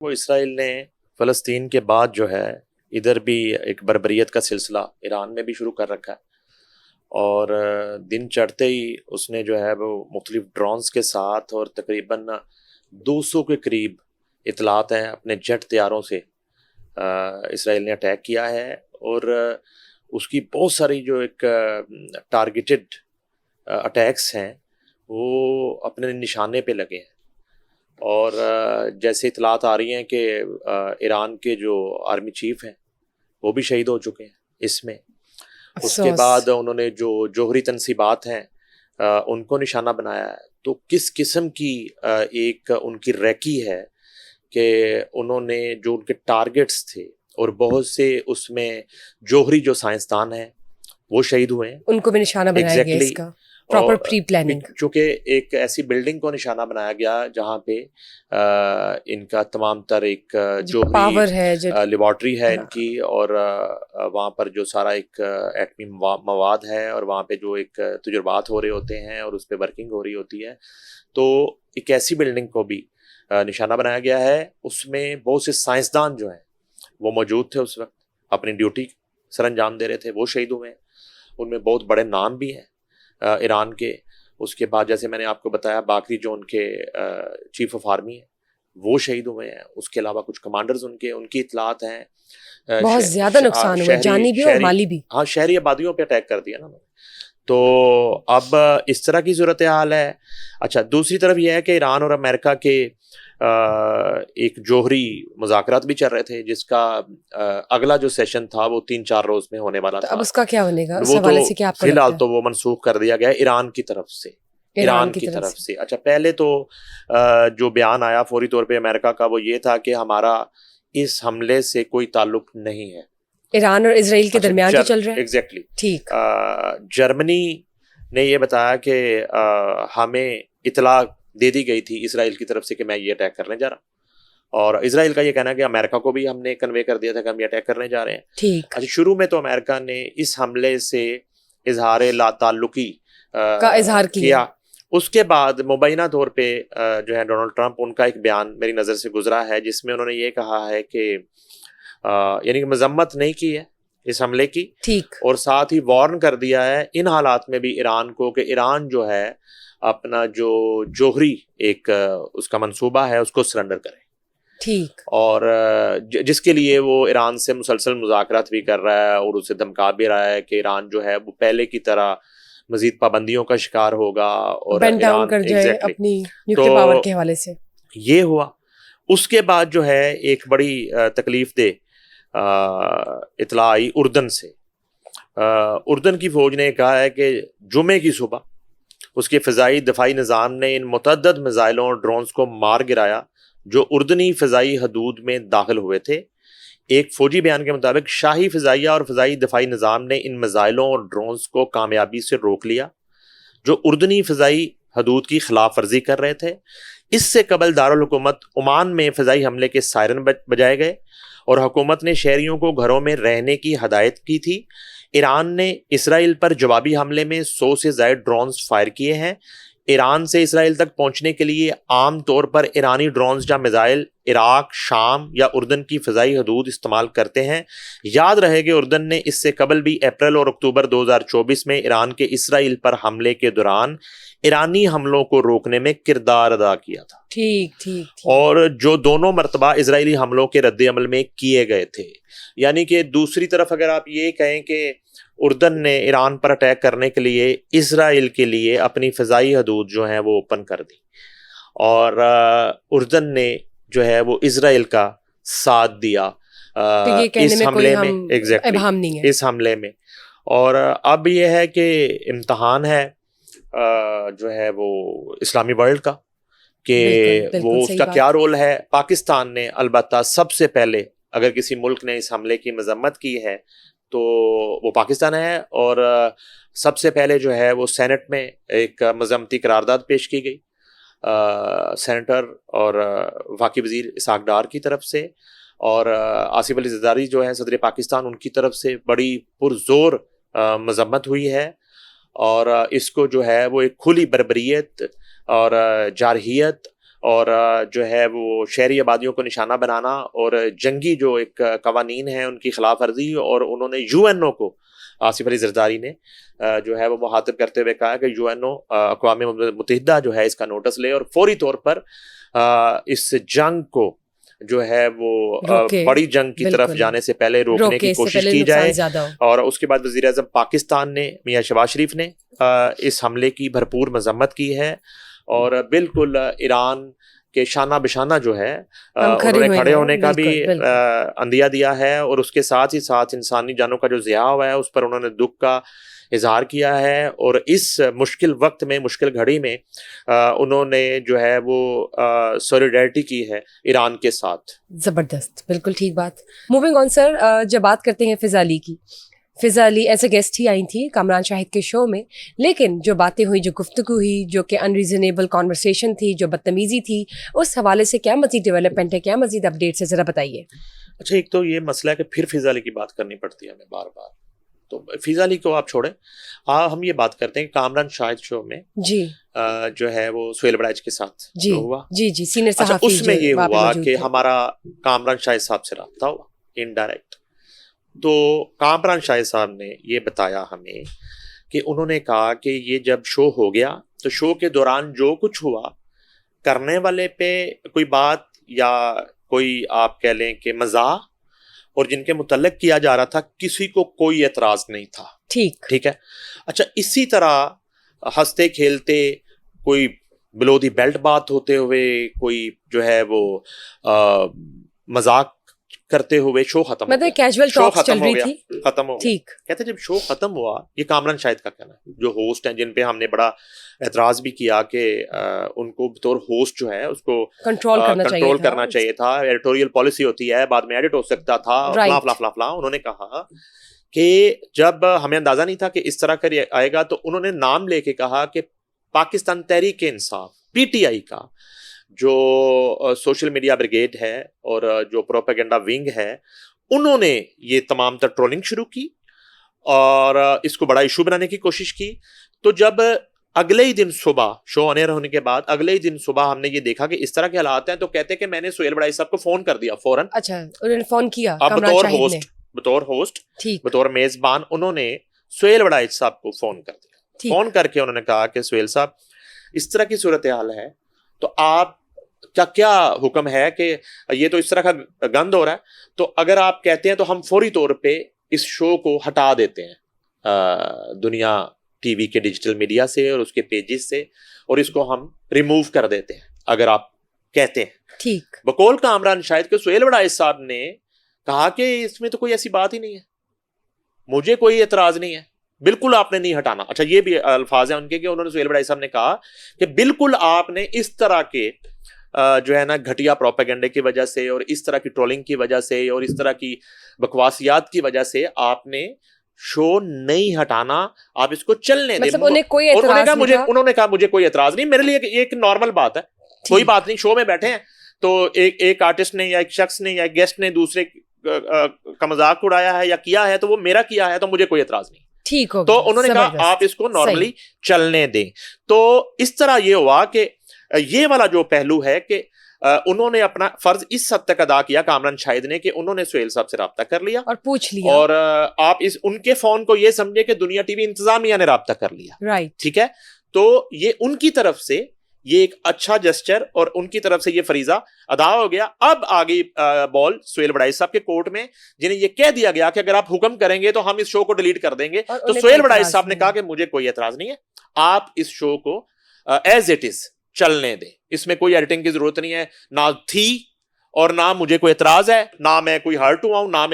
وہ اسرائیل نے فلسطین کے بعد جو ہے ادھر بھی ایک بربریت کا سلسلہ ایران میں بھی شروع کر رکھا ہے، اور دن چڑھتے ہی اس نے جو ہے وہ مختلف ڈرونز کے ساتھ اور تقریباً 200 کے قریب اطلاعات ہیں اپنے جیٹ طیاروں سے اسرائیل نے اٹیک کیا ہے، اور اس کی بہت ساری جو ایک ٹارگیٹڈ اٹیکس ہیں وہ اپنے نشانے پہ لگے ہیں، اور جیسے اطلاعات آ رہی ہیں کہ ایران کے جو آرمی چیف ہیں وہ بھی شہید ہو چکے ہیں اس میں۔ اس کے بعد انہوں نے جو جوہری تنصیبات ہیں ان کو نشانہ بنایا ہے، تو کس قسم کی ایک ان کی ریکی ہے کہ انہوں نے جو ان کے ٹارگٹس تھے، اور بہت سے اس میں جوہری جو سائنسدان ہیں وہ شہید ہوئے ہیں، ان کو بھی نشانہ بنایا گیا اس کا پراپر پری پلاننگ، چونکہ ایک ایسی بلڈنگ کو نشانہ بنایا گیا جہاں پہ ان کا تمام تر ایک جوہری لیبارٹری ہے ان کی، اور وہاں پر جو سارا ایک ایٹمی مواد ہے، اور وہاں پہ جو ایک تجربات ہو رہے ہوتے ہیں اور اس پہ ورکنگ ہو رہی ہوتی ہے، تو ایک ایسی بلڈنگ کو بھی نشانہ بنایا گیا ہے۔ اس میں بہت سے سائنسدان جو ہیں وہ موجود تھے، اس وقت اپنی ڈیوٹی سر انجام دے رہے تھے، وہ شہید ہوئے ہیں۔ ان میں بہت بڑے نام بھی ہیں ایران کے۔ اس کے بعد جیسے میں نے آپ کو بتایا باقی جو ان کے چیف آف آرمی ہیں وہ شہید ہوئے ہیں، اس کے علاوہ کچھ کمانڈرز ان کی اطلاعات ہیں۔ بہت زیادہ نقصان ہوا، جانی بھی اور مالی بھی۔ ہاں، شہری آبادیوں پہ اٹیک کر دیا نا۔ تو اب اس طرح کی صورتحال ہے۔ اچھا، دوسری طرف یہ ہے کہ ایران اور امریکہ کے ایک جوہری مذاکرات بھی چل رہے تھے، جس کا اگلا جو سیشن تھا وہ 3-4 روز میں ہونے والا تھا۔ اب اس کا کیا بنے گا؟ وہ تو فی الحال تو وہ منسوخ کر دیا گیا ایران کی طرف سے، ایران کی طرف سے۔ اچھا، پہلے تو جو بیان آیا فوری طور پہ امریکہ کا وہ یہ تھا کہ ہمارا اس حملے سے کوئی تعلق نہیں ہے، ایران اور اسرائیل کے درمیان جو چل رہا ہے۔ ایگزیکٹلی، ٹھیک۔ جرمنی نے یہ بتایا کہ ہمیں اطلاع دے دی گئی تھی اسرائیل کی طرف سے کہ میں یہ اٹیک کرنے جا رہا ہوں، اور اسرائیل کا یہ کہنا ہے کہ امریکہ کو بھی ہم نے کنوے کر دیا تھا کہ ہم یہ اٹیک کرنے جا رہے ہیں۔ ٹھیک۔ اچھا، شروع میں تو امریکہ نے اس حملے سے اظہار لا تعلقی کا اظہار کیا۔ اس کے بعد مبینہ طور پہ جو ہے ڈونلڈ ٹرمپ، ان کا ایک بیان میری نظر سے گزرا ہے جس میں انہوں نے یہ کہا ہے کہ یعنی کہ مذمت نہیں کی ہے اس حملے کی، ٹھیک، اور ساتھ ہی وارن کر دیا ہے ان حالات میں بھی ایران کو کہ ایران جو ہے اپنا جو جوہری ایک اس کا منصوبہ ہے اس کو سرنڈر کرے۔ ٹھیک۔ اور جس کے لیے وہ ایران سے مسلسل مذاکرات بھی کر رہا ہے، اور اسے دھمکا بھی رہا ہے کہ ایران جو ہے وہ پہلے کی طرح مزید پابندیوں کا شکار ہوگا اور بینڈ ڈاؤن کر جائے اپنی نیوکلیئر پاور کے حوالے سے۔ یہ ہوا۔ اس کے بعد جو ہے ایک بڑی تکلیف دہ اطلاع آئی اردن سے۔ اردن کی فوج نے کہا ہے کہ جمعے کی صبح اس کے فضائی دفاعی نظام نے ان متعدد میزائلوں اور ڈرونز کو مار گرایا جو اردنی فضائی حدود میں داخل ہوئے تھے۔ ایک فوجی بیان کے مطابق شاہی فضائیہ اور فضائی دفاعی نظام نے ان میزائلوں اور ڈرونز کو کامیابی سے روک لیا جو اردنی فضائی حدود کی خلاف ورزی کر رہے تھے۔ اس سے قبل دارالحکومت عمان میں فضائی حملے کے سائرن بجائے گئے، اور حکومت نے شہریوں کو گھروں میں رہنے کی ہدایت کی تھی۔ ایران نے اسرائیل پر جوابی حملے میں 100 سے زائد ڈرونز فائر کیے ہیں۔ ایران سے اسرائیل تک پہنچنے کے لیے عام طور پر ایرانی ڈرونز یا میزائل عراق، شام یا اردن کی فضائی حدود استعمال کرتے ہیں۔ یاد رہے کہ اردن نے اس سے قبل بھی اپریل اور اکتوبر 2024 میں ایران کے اسرائیل پر حملے کے دوران ایرانی حملوں کو روکنے میں کردار ادا کیا تھا۔ ٹھیک۔ اور جو دونوں مرتبہ اسرائیلی حملوں کے رد عمل میں کیے گئے تھے۔ یعنی کہ دوسری طرف اگر آپ یہ کہیں کہ اردن نے ایران پر اٹیک کرنے کے لیے اسرائیل کے لیے اپنی فضائی حدود جو ہیں وہ اوپن کر دی، اور اردن نے جو ہے وہ اسرائیل کا ساتھ دیا اس حملے میں، اس حملے میں۔ اور اب یہ ہے کہ امتحان ہے جو ہے وہ اسلامی ورلڈ کا کہ وہ اس کا کیا رول ہے۔ پاکستان نے البتہ سب سے پہلے اگر کسی ملک نے اس حملے کی مذمت کی ہے تو وہ پاکستان ہے، اور سب سے پہلے جو ہے وہ سینٹ میں ایک مذمتی قرارداد پیش کی گئی سینیٹر اور وفاقی وزیر اسحاق ڈار کی طرف سے، اور آصف علی زرداری جو ہے صدر پاکستان، ان کی طرف سے بڑی پرزور مذمت ہوئی ہے، اور اس کو جو ہے وہ ایک کھلی بربریت اور جارحیت اور جو ہے وہ شہری آبادیوں کو نشانہ بنانا اور جنگی جو ایک قوانین ہیں ان کی خلاف ورزی، اور انہوں نے UN کو، آصف علی زرداری نے جو ہے وہ مخاطب کرتے ہوئے کہا کہ UN اقوام متحدہ جو ہے اس کا نوٹس لے اور فوری طور پر اس جنگ کو جو ہے وہ بڑی جنگ کی طرف جانے سے پہلے روکنے کی کوشش کی جائے. اور اس کے بعد وزیر اعظم پاکستان نے میاں شہباز شریف نے اس حملے کی بھرپور مذمت کی ہے، اور بالکل ایران کے شانہ بشانہ جو ہے انہوں نے کھڑے ہونے کا بھی عندیہ دیا ہے، اور اس کے ساتھ ہی ساتھ انسانی جانوں کا جو ضیاع ہوا ہے اس پر انہوں نے دکھ کا اظہار کیا ہے، اور اس مشکل وقت میں، مشکل گھڑی میں انہوں نے جو ہے وہ سولیڈیرٹی کی ہے ایران کے ساتھ. زبردست، بالکل ٹھیک بات. موونگ آن سر، جب بات کرتے ہیں فضا علی کی، فضا علی ایز اے گیسٹ ہی آئی تھی کامران شاہد کے شو میں، لیکن جو باتیں ہوئی، جو گفتگو ہوئی، جو کہ انریزنیبل کانورسیشن تھی، جو بدتمیزی تھی، اس حوالے سے کیا مزید ڈیولپمنٹ ہے، کیا مزید اپڈیٹس ہے، ذرا بتائیے. اچھا، ایک تو یہ مسئلہ ہے کہ پھر فضا علی کی بات کرنی پڑتی ہے ہمیں بار بار، تو فضا علی کو آپ چھوڑیں، ہم یہ بات کرتے ہیں کہ کامران شاہد شو میں جی جو ہے وہ سہیل بڑائچ کے ساتھ جی ہوا. جی سینئر صحافی. اچھا، اس میں یہ ہوا کہ ہمارا کامران شاہد صاحب سے رابطہ ہوا انڈائریکٹ. تو کامران شاہد صاحب نے یہ بتایا ہمیں کہ انہوں نے کہا کہ یہ جب شو ہو گیا تو شو کے دوران جو کچھ ہوا، کرنے والے پہ کوئی بات یا کوئی آپ کہہ لیں کہ مزاح، اور جن کے متعلق کیا جا رہا تھا کسی کو کوئی اعتراض نہیں تھا. ٹھیک ہے. اچھا، اسی طرح ہنستے کھیلتے، کوئی بلو دی بیلٹ بات ہوتے ہوئے، کوئی جو ہے وہ مذاق کرتے ہوئے شو ختم ہو گیا. کیجول ٹاکس چل رہی تھی، ختم ہو گیا. کہتے جب شو ختم ہوا، یہ کامران شاہد کا کہنا ہے، جو ہوسٹ ہیں، جن پہ ہم نے بڑا اعتراض بھی کیا کہ ان کو بطور ہوسٹ جو ہے اس کو کنٹرول کرنا چاہیے تھا، ایڈیٹوریل پالیسی ہوتی ہے، بعد میں ایڈٹ ہو سکتا تھا، فلاں فلاں فلاں فلاں. انہوں نے کہا کہ جب ہمیں اندازہ نہیں تھا کہ اس طرح کر آئے گا، تو انہوں نے نام لے کے کہا کہ پاکستان تحریک انصاف PTI کا جو سوشل میڈیا بریگیڈ ہے اور جو پروپیگنڈا ونگ ہے، انہوں نے یہ تمام تر ٹرولنگ شروع کی اور اس کو بڑا ایشو بنانے کی کوشش کی. تو جب اگلے ہی دن صبح شو آن ایئر ہونے کے بعد اگلے ہی دن صبح ہم نے یہ دیکھا کہ اس طرح کے حالات ہیں، تو کہتے کہ میں نے سہیل بڑائی صاحب کو فون کر دیا فوراً. اچھا، انہوں نے فون کیا بطور ہوسٹ بطور میزبان، انہوں نے سہیل بڑائی صاحب کو فون کر دیا. فون کر کے انہوں نے کہا کہ سہیل صاحب، اس طرح کی صورتحال ہے، تو آپ کیا حکم ہے کہ یہ تو اس طرح کا گند ہو رہا ہے، تو اگر آپ کہتے ہیں تو ہم فوری طور پہ اس شو کو ہٹا دیتے ہیں دنیا ٹی وی کے ڈیجیٹل میڈیا سے اور اس کے پیجز سے، اور اس کو ہم ریموو کر دیتے ہیں اگر آپ کہتے ہیں. ٹھیک. بقول کامران شاہد کے سہیل بڑائی صاحب نے کہا کہ اس میں تو کوئی ایسی بات ہی نہیں ہے، مجھے کوئی اعتراض نہیں ہے، بالکل آپ نے نہیں ہٹانا. اچھا، یہ بھی الفاظ ہیں ان کے کہ انہوں نے سہیل بڑائی صاحب نے کہا کہ بالکل آپ نے اس طرح کے جو ہے نا گھٹیا پروپیگنڈے کی وجہ سے اور اس طرح کی ٹرولنگ کی وجہ سے اور اس طرح کی بکواسیات کی وجہ سے آپ نے شو نہیں ہٹانا، آپ اس کو چلنے دیں. انہوں نے کہا مجھے کوئی اعتراض نہیں، میرے لیے یہ ایک نارمل بات ہے، کوئی بات نہیں. شو میں بیٹھے ہیں تو ایک آرٹسٹ نے یا ایک شخص نے یا ایک گیسٹ نے دوسرے کا مذاق اڑایا ہے یا کیا ہے، تو وہ میرا کیا ہے، تو مجھے کوئی اعتراض نہیں. ٹھیک ہو. تو انہوں نے کہا آپ اس کو نارملی چلنے دیں. تو اس طرح یہ ہوا کہ یہ والا جو پہلو ہے کہ انہوں نے اپنا فرض اس حد تک ادا کیا کامران شاہد نے کہ انہوں نے سہیل صاحب سے رابطہ کر لیا اور پوچھ لیا، اور آپ ان کے فون کو یہ سمجھے کہ دنیا ٹی وی انتظامیہ نے رابطہ کر لیا. رائٹ. ٹھیک ہے. تو یہ ان کی طرف سے یہ ایک اچھا جسچر اور ان کی طرف سے یہ فریضہ ادا ہو گیا. اب آگے بال سہیل بڑائی صاحب کے کورٹ میں، جنہیں یہ کہہ دیا گیا کہ اگر آپ حکم کریں گے تو ہم اس شو کو ڈیلیٹ کر دیں گے. تو سہیل بڑائی صاحب نے کہا کہ مجھے کوئی اعتراض نہیں ہے، آپ اس شو کو ایز اٹ از چلنے دیں، اس میں کوئی ایڈیٹنگ کی ضرورت نہیں ہے، نہ تھی اور نہ مجھے کوئی اعتراض ہے، نہ میں کوئی ہرٹ ہوا ہوں، نہ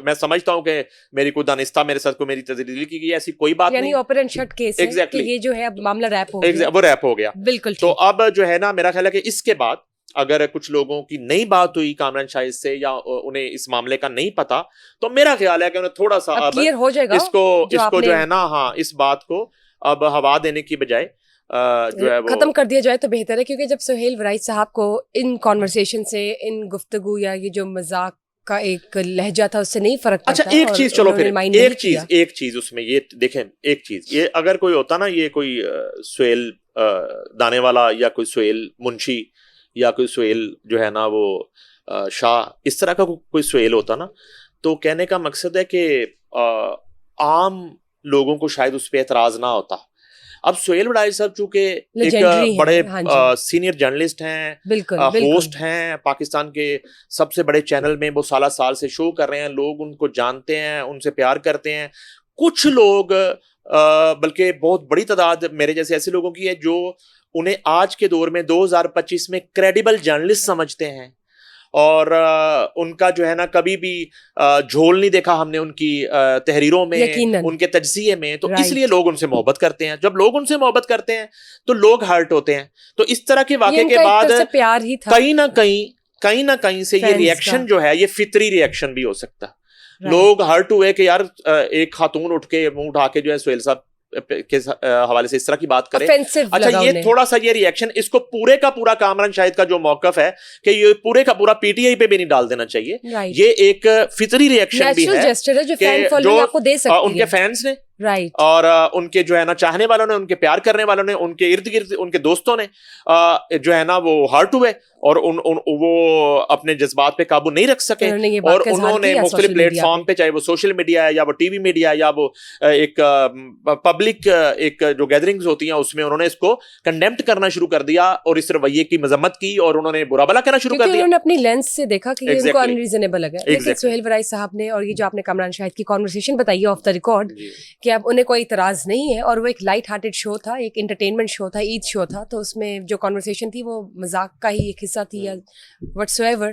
میں سمجھتا ہوں کہ میری کوئی دانستہ میرے ساتھ کو میری تذلیل کی گئی، ایسی کوئی بات نہیں. یعنی اوپن اینڈ شٹ کیس ہے کہ یہ جو ہے اب معاملہ ریپ ہو گیا. وہ ریپ ہو گیا. بالکل. تو اب جو ہے نا میرا خیال ہے کہ اس کے بعد اگر کچھ لوگوں کی نئی بات ہوئی کامران شاہد سے یا انہیں اس معاملے کا نہیں پتا، تو میرا خیال ہے کہ انہیں تھوڑا سا اب کلیئر ہو جائے گا، اس کو جو ہے نا اس بات کو اب ہوا دینے کی بجائے جو ہے ختم کر دیا جائے تو بہتر ہے. کیونکہ جب سہیل بڑائچ صاحب کو ان کانورسیشن سے، ان گفتگو یا یہ جو مذاق کا ایک لہجہ تھا اس سے نہیں فرق پڑتا. اچھا، ایک چیز چلو پھر ایک چیز اس میں یہ دیکھیں، ایک چیز یہ اگر کوئی ہوتا نا، یہ کوئی سہیل دانے والا یا کوئی سہیل منشی یا کوئی سہیل جو ہے نا وہ شاہ اس طرح کا کوئی سہیل ہوتا نا, تو کہنے کا مقصد ہے کہ عام لوگوں کو شاید اس پہ اعتراض نہ ہوتا. اب سہیل وڈائی صاحب چونکہ ایک بڑے سینئر جرنلسٹ ہیں, ہوسٹ ہیں پاکستان کے سب سے بڑے چینل میں, وہ سالہ سال سے شو کر رہے ہیں, لوگ ان کو جانتے ہیں, ان سے پیار کرتے ہیں. کچھ لوگ بلکہ بہت بڑی تعداد میرے جیسے ایسے لوگوں کی ہے جو انہیں آج کے دور میں 2025 میں کریڈیبل جرنلسٹ سمجھتے ہیں, اور ان کا جو ہے نا کبھی بھی جھول نہیں دیکھا ہم نے ان کی تحریروں میں, ان کے تجزیے میں, تو اس لیے لوگ ان سے محبت کرتے ہیں. جب لوگ ان سے محبت کرتے ہیں تو لوگ ہرٹ ہوتے ہیں. تو اس طرح کے واقعے کے بعد کہیں نہ کہیں سے یہ ریئیکشن جو ہے یہ فطری ریئیکشن بھی ہو سکتا. لوگ ہرٹ ہوئے کہ یار ایک خاتون اٹھ کے منہ اٹھا کے جو ہے سہیل صاحب کے حوالے سے اس طرح کی بات کرے. اچھا یہ تھوڑا سا یہ ریئیکشن, اس کو پورے کا پورا کامران شاہد کا جو موقف ہے کہ یہ پورے کا پورا پی ٹی آئی پہ بھی نہیں ڈال دینا چاہیے. یہ ایک فطری ریئیکشن بھی ہے جو ان کے فینس نے اور ان کے جو ہے نا چاہنے والوں نے, ان کے پیار کرنے والوں نے, ان کے ارد گرد ان کے دوستوں نے جو ہے نا وہ ہرٹ ہوئے اور وہ اپنے جذبات پہ قابو نہیں رکھ سکے, اور انہوں نے مختلف پلیٹ فارم پہ, چاہے وہ سوشل میڈیا ہے یا وہ ٹی وی میڈیا یا وہ ایک پبلک ایک جو گیدرنگز ہوتی ہیں اس میں انہوں نے اس کو کنڈیمٹ کرنا شروع کر دیا اور اس رویے کی مذمت کی اور انہوں نے برا بلا کہنا شروع کر دیا. انہوں نے اپنی لینس سے دیکھا کہ ان کو انریزنیبل لگا. لیکن سہیل وڈائی صاحب نے, اور یہ جو آپ نے کامران شاہد کی کانورسیشن بتائی ہے آف دا ریکارڈ کہ اب انہیں کوئی اعتراض نہیں ہے, اور وہ ایک لائٹ ہارٹڈ شو تھا, ایک انٹرٹینمنٹ شو تھا, عید شو تھا, تو اس میں جو کانورسیشن تھی وہ مذاق کا ہی ایک حصہ تھی یا وٹس ایور.